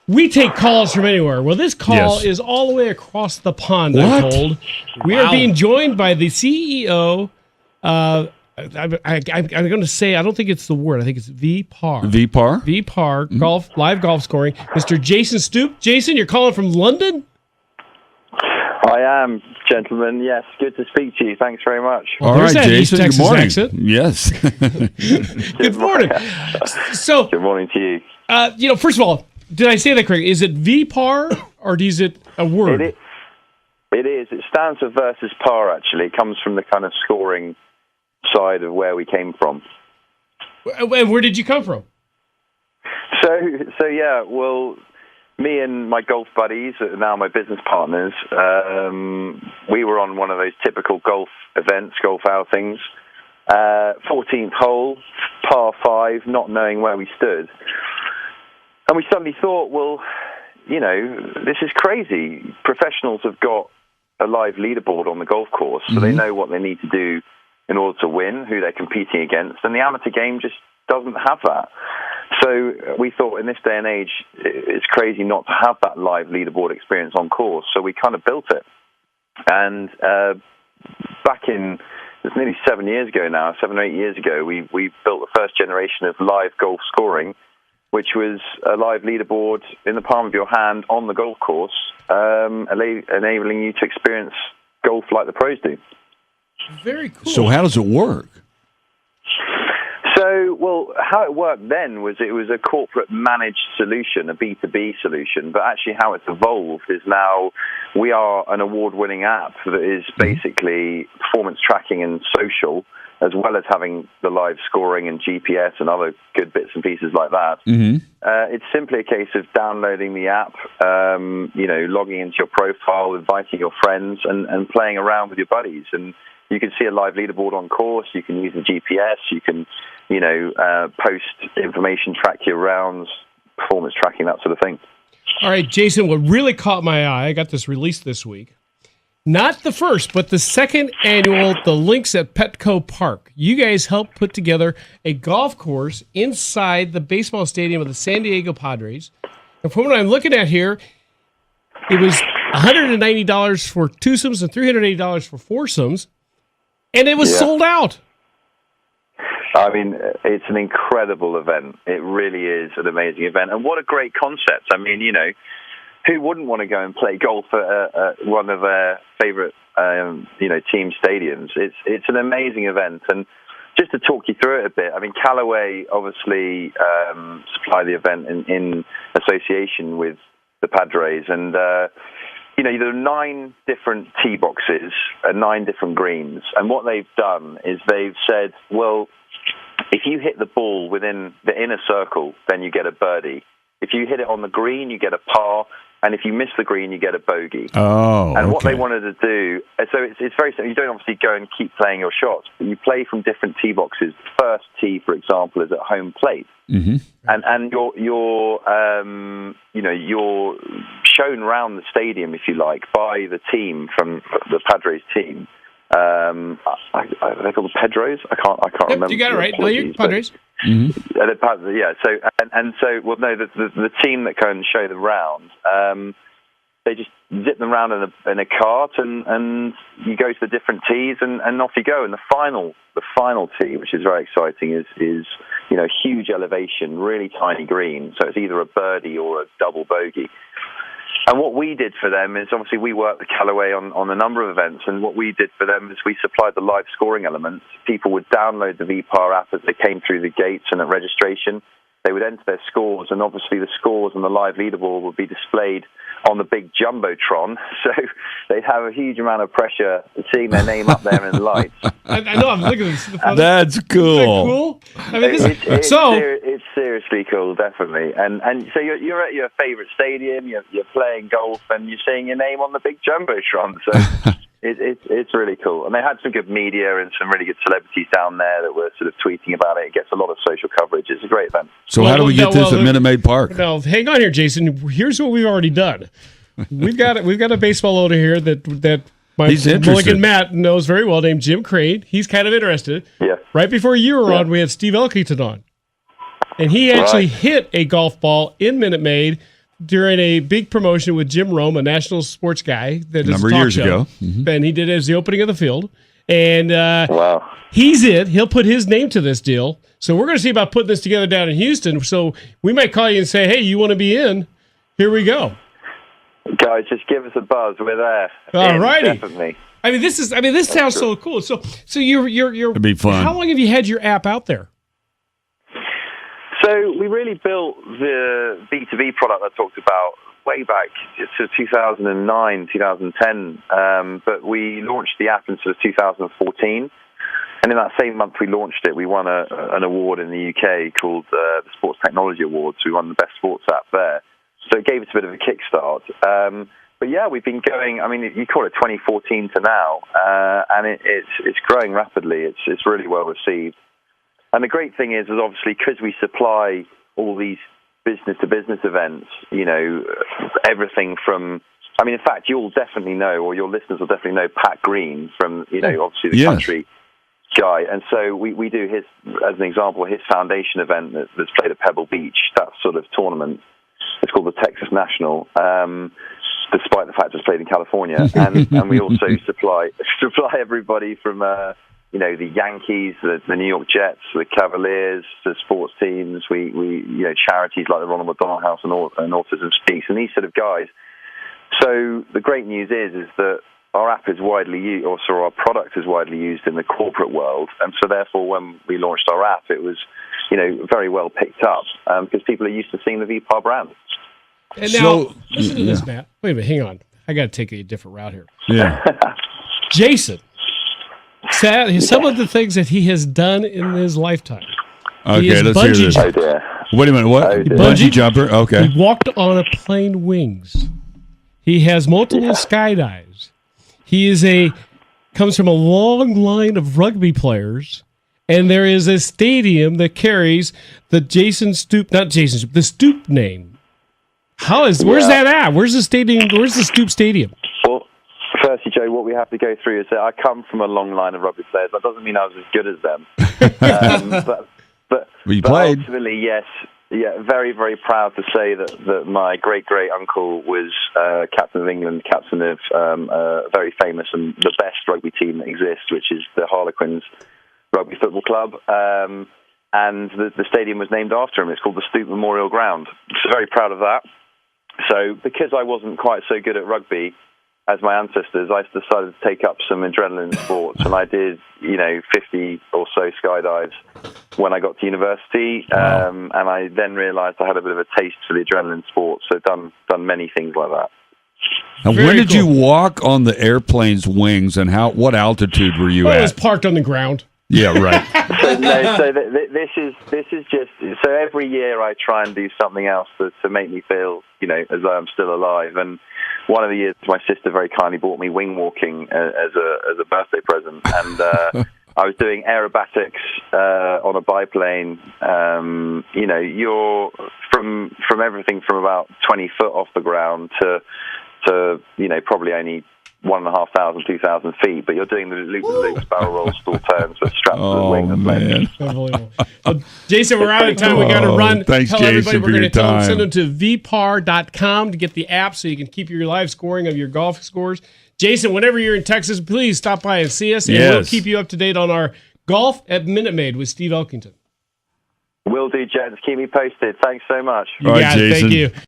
We take calls from anywhere. Well, this call Yes. is all the way across the pond, What? I'm told. We are being joined by the CEO. I'm going to say, I don't think it's the word. I think it's VPAR. VPAR? VPAR, golf, live golf scoring. Mr. Jason Stoop. Jason, you're calling from London? I am, gentlemen. Yes, good to speak to you. Thanks very much. All there's right, that East Jason. Good Texas morning. accent. Yes. Good morning. So, Good morning to you. first of all, did I say that correctly? Is it VPAR or is it a word? It is. It stands for versus par, actually. It comes from the kind of scoring side of where we came from. And where did you come from? So yeah, well, me and my golf buddies, now my business partners, we were on one of those typical golf events, golf outings. 14th hole, par 5, not knowing where we stood. And we suddenly thought, well, this is crazy. Professionals have got a live leaderboard on the golf course, so they know what they need to do in order to win, who they're competing against, and the amateur game just doesn't have that. So we thought in this day and age, it's crazy not to have that live leaderboard experience on course, so we kind of built it. And back in, it's nearly 7 years ago now, 7 or 8 years ago, we built the first generation of live golf scoring, which was a live leaderboard in the palm of your hand on the golf course, enabling you to experience golf like the pros do. Very cool. So how does it work? So, well, how it worked then was it was a corporate managed solution, a B2B solution, but actually how it's evolved is now we are an award-winning app that is basically performance tracking and social, as well as having the live scoring and GPS and other good bits and pieces like that. It's simply a case of downloading the app, logging into your profile, inviting your friends, and playing around with your buddies. And you can see a live leaderboard on course. You can use the GPS. You can, post information, track your rounds, performance tracking, that sort of thing. All right, Jason, what really caught my eye, I got this released this week. Not the first, but the second annual The Links at Petco Park. You guys helped put together a golf course inside the baseball stadium of the San Diego Padres. And from what I'm looking at here, it was $190 for twosomes and $380 for foursomes, and it was sold out. I mean, it's an incredible event. It really is an amazing event. And what a great concept. I mean, who wouldn't want to go and play golf at one of their favorite, team stadiums? It's an amazing event. And just to talk you through it a bit, I mean, Callaway obviously supply the event in association with the Padres. And, there are 9 different tee boxes and 9 different greens. And what they've done is they've said, well, if you hit the ball within the inner circle, then you get a birdie. If you hit it on the green, you get a par. And if you miss the green, you get a bogey. Oh, and what they wanted to do, so it's very simple. You don't obviously go and keep playing your shots, but you play from different tee boxes. The first tee, for example, is at home plate, and you're shown around the stadium, if you like, by the team from the Padres team. Are they called the Pedros? I can't remember. You got it right. No, you're Padres. Yeah. So the team that go and show them around, they just zip them around in a cart, and you go to the different tees, and off you go. And the final tee, which is very exciting, is huge elevation, really tiny green. So it's either a birdie or a double bogey. And what we did for them is, obviously, we worked with Callaway on a number of events, and what we did for them is we supplied the live scoring elements. People would download the VPAR app as they came through the gates and at registration. They would enter their scores, and obviously the scores on the live leaderboard would be displayed on the big Jumbotron, so they'd have a huge amount of pressure seeing their name up there in the lights. I know, I'm looking at this. That's cool. Isn't that cool? I mean, It's seriously cool, definitely. And so you're at your favorite stadium, you're playing golf, and you're seeing your name on the big Jumbotron. So it's really cool. And they had some good media and some really good celebrities down there that were sort of tweeting about it. It gets a lot of social coverage. It's a great event. So how do we get this at Minute Maid Park? Now, hang on here, Jason. Here's what we've already done. We've got a baseball owner here that my Mulligan Matt knows very well, named Jim Crane. He's kind of interested. Yeah. Right before you were on, we had Steve Elkington on. And he actually hit a golf ball in Minute Maid during a big promotion with Jim Rome, a national sports guy that does a talk years show. ago. Mm-hmm. And he did it as the opening of the field. And Wow. he's it. He'll put his name to this deal. So we're going to see about putting this together down in Houston. So we might call you and say, hey, you want to be in? Here we go. Guys, just give us a buzz. We're there. All righty. Definitely. This sounds so cool. So you're It'd be fun. How long have you had your app out there? So we really built the B2B product I talked about way back to 2009, 2010. But we launched the app in sort of 2014. And in that same month we launched it, we won an award in the UK called the Sports Technology Awards. We won the best sports app there. So it gave us a bit of a kickstart. But yeah, we've been going, I mean, you call it 2014 to now, and it's growing rapidly. It's really well received. And the great thing is obviously because we supply all these business-to-business events, everything from, I mean, in fact, you'll definitely know, or your listeners will definitely know Pat Green from, obviously the country guy. And so we do his, as an example, his foundation event that's played at Pebble Beach, that sort of tournament. It's called the Texas National, despite the fact it's played in California. And we also supply everybody from, the Yankees, the New York Jets, the Cavaliers, the sports teams. We charities like the Ronald McDonald House and Autism Speaks, and these sort of guys. So the great news is that our app is widely used, also our product is widely used in the corporate world. And so therefore, when we launched our app, it was, very well picked up because people are used to seeing the VPAR brand. And now, listen to this, Matt. Wait a minute, hang on. I got to take a different route here. Yeah. Jason, some of the things that he has done in his lifetime. Okay, let's hear this. Oh, dear. Wait a minute, what? Bungee jumper? Okay. He walked on a plane wings. He has multiple skydives. He comes from a long line of rugby players. And there is a stadium that carries the the Stoop name. Where's that at? Where's the stadium? Where's the Stoop Stadium? Well, firstly, Joe, what we have to go through is that I come from a long line of rugby players. That doesn't mean I was as good as them. But played. Ultimately, yes. Yeah, very, very proud to say that my great-great-uncle was captain of England, captain of a very famous and the best rugby team that exists, which is the Harlequins Rugby Football Club, and the stadium was named after him. It's called the Stoop Memorial Ground. So very proud of that. So because I wasn't quite so good at rugby as my ancestors, I decided to take up some adrenaline sports, and I did 50 or so skydives when I got to university, and I then realised I had a bit of a taste for the adrenaline sports, so done many things like that. And when did you walk on the airplane's wings, and what altitude were you at? It was parked on the ground. Yeah, right. This is just so every year I try and do something else to make me feel as though I'm still alive. And one of the years, my sister very kindly bought me wing walking as a birthday present, and I was doing aerobatics on a biplane. You're from everything from about 20 foot off the ground to probably only 1,500, 2,000 feet, but you're doing the loop-the-loops, barrel rolls, stall turns with straps to the wing. Man. Unbelievable. Well, Jason, we're out of time. We got to run. Thanks, tell Jason, everybody for we're going your to tell them, time. send them to vpar.com to get the app so you can keep your live scoring of your golf scores. Jason, whenever you're in Texas, please stop by and see us, and we'll keep you up to date on our Golf at Minute Maid with Steve Elkington. Will do, Jed. Keep me posted. Thanks so much. All right, Jason. Thank you.